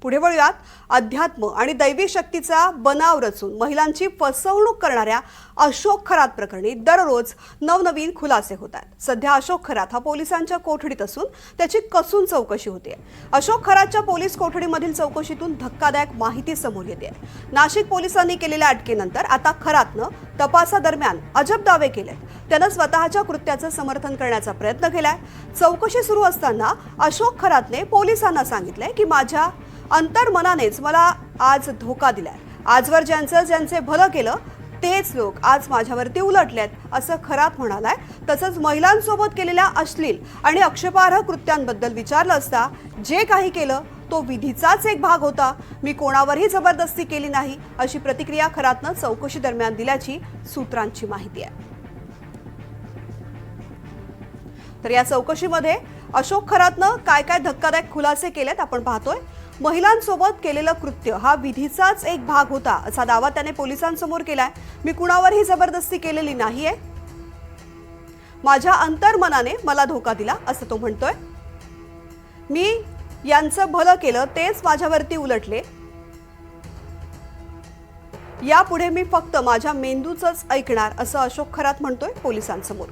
पुढे वळूयात. अध्यात्म आणि दैवी शक्तीचा बनाव रचून महिलांची फसवणूक करणाऱ्या अशोक खरात प्रकरणी दररोज नवनवीन खुलासे होत आहेत. सध्या अशोक खरात हा पोलिसांच्या कोठडीत असून त्याची कसून चौकशी होते. अशोक खरातच्या पोलीस कोठडीमधील चौकशीतून धक्कादायक माहिती समोर येते. नाशिक पोलिसांनी केलेल्या अटकेनंतर आता खरातनं तपासादरम्यान अजब दावे केले. त्यानं स्वतःच्या कृत्याचं समर्थन करण्याचा प्रयत्न केलाय. चौकशी सुरू असताना अशोक खरातने पोलिसांना सांगितलंय की माझ्या अंतर्मनानेच मला आज धोका दिलाय. आजवर ज्यांचे भलं केलं तेच लोक आज माझ्यावरती उलटलेत असं खरात म्हणालाय. तसंच महिलांसोबत केलेल्या अश्लील आणि आक्षेपार्ह कृत्यांबद्दल विचारलं असता जे काही केलं तो विधीचाच एक भाग होता. मी कोणावरही जबरदस्ती केली नाही अशी प्रतिक्रिया खरातनं चौकशी दरम्यान दिल्याची सूत्रांची माहिती आहे. तर या चौकशीमध्ये अशोक खरातनं काय काय धक्कादायक खुलासे केलेत आपण पाहतोय. महिलांसोबत केलेलं कृत्य हा विधीचाच एक भाग होता असा दावा त्याने पोलिसांसमोर केलाय. मी कुणावरही जबरदस्ती केलेली नाहीये. माझ्या अंतर्मनाने मला धोका दिला असं तो म्हणतोय. मी यांचं भलं केलं तेच माझ्यावरती उलटले. यापुढे मी फक्त माझ्या मेंदूचंच ऐकणार असं अशोक खरात म्हणतोय पोलिसांसमोर.